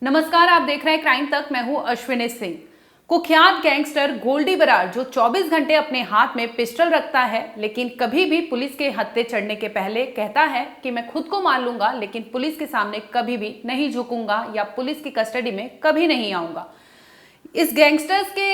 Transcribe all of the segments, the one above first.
नमस्कार, आप देख रहे हैं क्राइम तक। मैं हूं अश्विनी सिंह। कुख्यात गैंगस्टर गोल्डी बरार जो 24 घंटे अपने हाथ में पिस्टल रखता है, लेकिन कभी भी पुलिस के हत्थे चढ़ने के पहले कहता है कि मैं खुद को मार लूंगा, लेकिन पुलिस के सामने कभी भी नहीं झुकूंगा या पुलिस की कस्टडी में कभी नहीं आऊंगा। इस गैंगस्टर्स के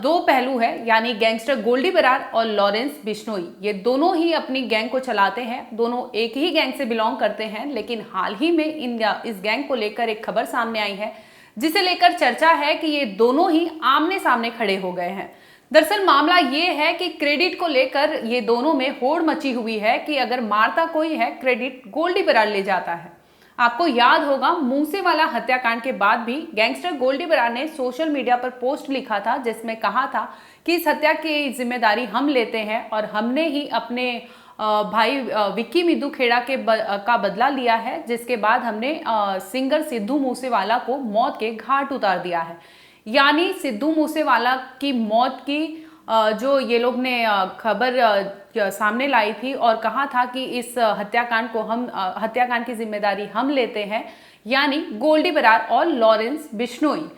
दो पहलू हैं, यानी गैंगस्टर गोल्डी बरार और लॉरेंस बिश्नोई। ये दोनों ही अपनी गैंग को चलाते हैं, दोनों एक ही गैंग से बिलोंग करते हैं। लेकिन हाल ही में इस गैंग को लेकर एक खबर सामने आई है, जिसे लेकर चर्चा है कि ये दोनों ही आमने सामने खड़े हो गए हैं। दरअसल मामला ये है कि क्रेडिट को लेकर ये दोनों में होड़ मची हुई है कि अगर मारता कोई है, क्रेडिट गोल्डी बरार ले जाता है। आपको याद होगा, मूसेवाला हत्याकांड के बाद भी गैंगस्टर गोल्डी बरार ने सोशल मीडिया पर पोस्ट लिखा था, जिसमें कहा था कि इस हत्या की जिम्मेदारी हम लेते हैं और हमने ही अपने भाई विक्की मिद्दू खेड़ा का बदला लिया है, जिसके बाद हमने सिंगर सिद्धू मूसेवाला को मौत के घाट उतार दिया है। यानी सिद्धू मूसेवाला की मौत की जो ये लोग ने खबर सामने लाई थी और कहा था कि इस हत्याकांड की जिम्मेदारी हम लेते हैं, यानी गोल्डी बरार और लॉरेंस बिश्नोई।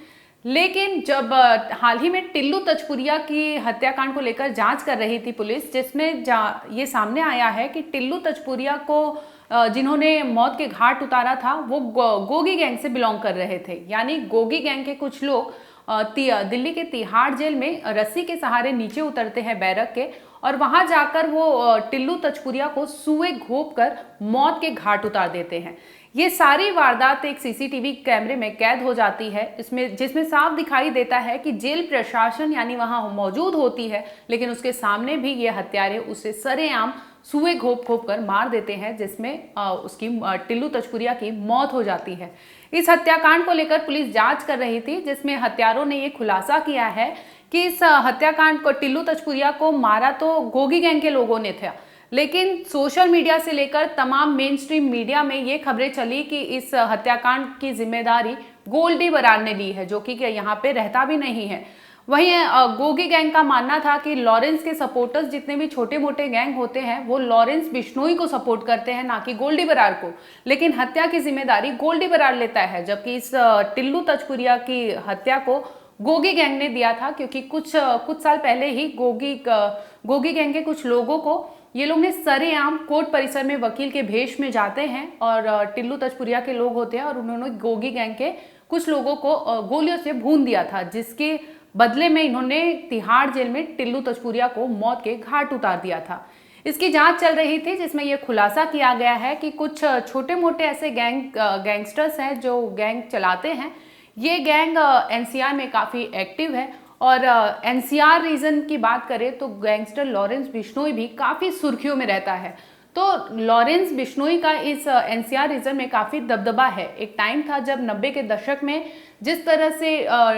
लेकिन जब हाल ही में टिल्लू तजपुरिया की हत्याकांड को लेकर जांच कर रही थी पुलिस, जिसमें ये सामने आया है कि टिल्लू तजपुरिया को जिन्होंने मौत के घाट उतारा था वो गोगी गैंग से बिलोंग कर रहे थे। यानी गोगी गैंग के कुछ लोग दिल्ली के तिहाड़ जेल में रस्सी के सहारे नीचे उतरते हैं बैरक के, और वहां जाकर वो टिल्लू तजपुरिया को सुए घोंप कर मौत के घाट उतार देते हैं। ये सारी वारदात एक सीसीटीवी कैमरे में कैद हो जाती है, जिसमें साफ दिखाई देता है कि जेल प्रशासन यानी वहां मौजूद होती है, लेकिन उसके सामने भी ये हत्यारे उसे सरेआम सुए घोंप कर मार देते हैं, जिसमें उसकी टिल्लू तजपुरिया की मौत हो जाती है। इस हत्याकांड को लेकर पुलिस जांच कर रही थी, जिसमें हत्यारों ने ये खुलासा किया है कि इस हत्याकांड को टिल्लू तजपुरिया को मारा तो गोगी गैंग के लोगों ने था, लेकिन सोशल मीडिया से लेकर तमाम मेन स्ट्रीम मीडिया में ये खबरें चली कि इस हत्याकांड की जिम्मेदारी गोल्डी बरार ने ली है, जो कि यहाँ पे रहता भी नहीं है। वहीं गोगी गैंग का मानना था कि लॉरेंस के सपोर्टर्स जितने भी छोटे मोटे गैंग होते हैं वो लॉरेंस बिश्नोई को सपोर्ट करते हैं, ना कि गोल्डी बरार को। लेकिन हत्या की जिम्मेदारी गोल्डी बरार लेता है, जबकि इस टिल्लू तजपुरिया की हत्या को गोगी गैंग ने दिया था, क्योंकि कुछ साल पहले ही गोगी गैंग के कुछ लोगों को ये लोग ने सरेआम कोर्ट परिसर में वकील के भेष में जाते हैं और टिल्लू तजपुरिया के लोग होते हैं, और उन्होंने गोगी गैंग के कुछ लोगों को गोलियों से भून दिया था, जिसके बदले में इन्होंने तिहाड़ जेल में टिल्लू तजपुरिया को मौत के घाट उतार दिया था। इसकी जांच चल रही थी, जिसमें यह खुलासा किया गया है कि कुछ छोटे मोटे ऐसे गैंगस्टर्स हैं जो गैंग चलाते हैं। ये गैंग एनसीआर में काफ़ी एक्टिव है, और एनसीआर रीजन की बात करें तो गैंगस्टर लॉरेंस बिश्नोई भी काफ़ी सुर्खियों में रहता है। तो लॉरेंस बिश्नोई का इस एनसीआर रीजन में काफ़ी दबदबा है। एक टाइम था जब 90 के दशक में जिस तरह से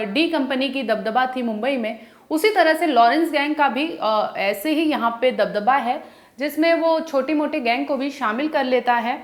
डी कंपनी की दबदबा थी मुंबई में, उसी तरह से लॉरेंस गैंग का भी ऐसे ही यहाँ पे दबदबा है, जिसमें वो छोटी मोटे गैंग को भी शामिल कर लेता है,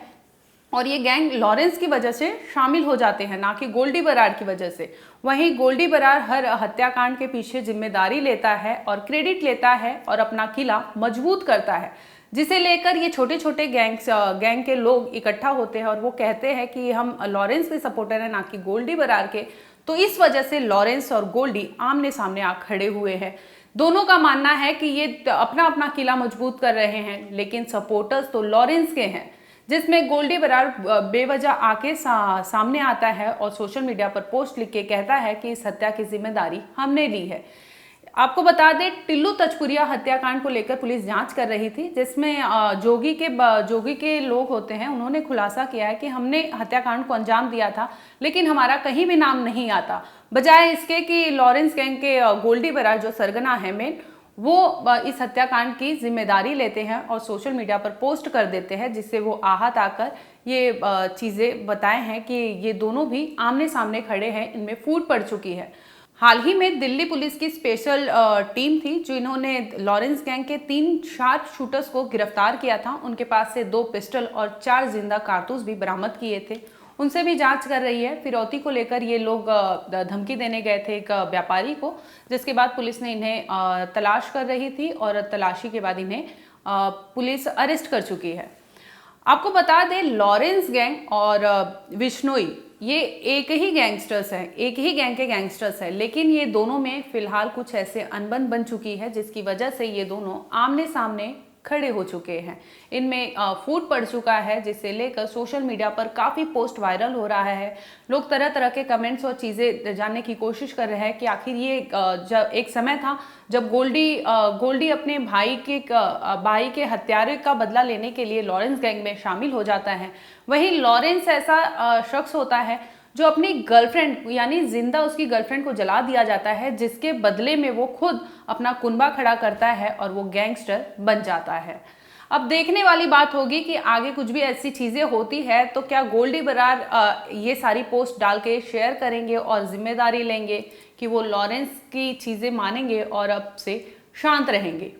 और ये गैंग लॉरेंस की वजह से शामिल हो जाते हैं, ना कि गोल्डी बरार की वजह से। वहीं गोल्डी बरार हर हत्याकांड के पीछे जिम्मेदारी लेता है और क्रेडिट लेता है और अपना किला मजबूत करता है, जिसे लेकर ये छोटे छोटे गैंग के लोग इकट्ठा होते हैं और वो कहते हैं कि हम लॉरेंस के सपोर्टर हैं, ना कि गोल्डी बरार के। तो इस वजह से लॉरेंस और गोल्डी आमने सामने आ खड़े हुए हैं। दोनों का मानना है कि ये अपना अपना किला मजबूत कर रहे हैं, लेकिन सपोर्टर्स तो लॉरेंस के हैं, जिसमें गोल्डी बरार बेवजह आके सामने आता है और सोशल मीडिया पर पोस्ट लिख के कहता है कि इस हत्या की जिम्मेदारी हमने ली है। आपको बता दें, टिल्लू तजपुरिया हत्याकांड को लेकर पुलिस जांच कर रही थी, जिसमें जोगी के लोग होते हैं, उन्होंने खुलासा किया है कि हमने हत्याकांड को अंजाम दिया था, लेकिन हमारा कहीं भी नाम नहीं आता। बजाय इसके कि लॉरेंस गैंग के गोल्डी बरार जो सरगना है मेन, वो इस हत्याकांड की जिम्मेदारी लेते हैं और सोशल मीडिया पर पोस्ट कर देते हैं, जिससे वो आहत आकर ये चीज़ें बताए हैं कि ये दोनों भी आमने सामने खड़े हैं, इनमें फूट पड़ चुकी है। हाल ही में दिल्ली पुलिस की स्पेशल टीम थी, जिन्होंने लॉरेंस गैंग के 3 शार्प शूटर्स को गिरफ्तार किया था। उनके पास से 2 पिस्टल और 4 जिंदा कारतूस भी बरामद किए थे। उनसे भी जांच कर रही है। फिरौती को लेकर ये लोग धमकी देने गए थे एक व्यापारी को, जिसके बाद पुलिस ने इन्हें तलाश कर रही थी और तलाशी के बाद इन्हें पुलिस अरेस्ट कर चुकी है। आपको बता दें, लॉरेंस गैंग और बिश्नोई ये एक ही गैंगस्टर्स है, एक ही गैंग के गैंगस्टर्स है, लेकिन ये दोनों में फिलहाल कुछ ऐसे अनबन बन चुकी है जिसकी वजह से ये दोनों आमने सामने खड़े हो चुके हैं। इनमें फूट पड़ चुका है, जिसे लेकर सोशल मीडिया पर काफ़ी पोस्ट वायरल हो रहा है। लोग तरह तरह के कमेंट्स और चीज़ें जानने की कोशिश कर रहे हैं कि आखिर ये जब एक समय था जब गोल्डी अपने भाई के हत्यारे का बदला लेने के लिए लॉरेंस गैंग में शामिल हो जाता है। वहीं लॉरेंस ऐसा शख्स होता है जो अपनी गर्लफ्रेंड यानी जिंदा उसकी गर्लफ्रेंड को जला दिया जाता है, जिसके बदले में वो खुद अपना कुनबा खड़ा करता है और वो गैंगस्टर बन जाता है। अब देखने वाली बात होगी कि आगे कुछ भी ऐसी चीज़ें होती है तो क्या गोल्डी बरार ये सारी पोस्ट डाल के शेयर करेंगे और जिम्मेदारी लेंगे कि वो लॉरेंस की चीज़ें मानेंगे और अब से शांत रहेंगे।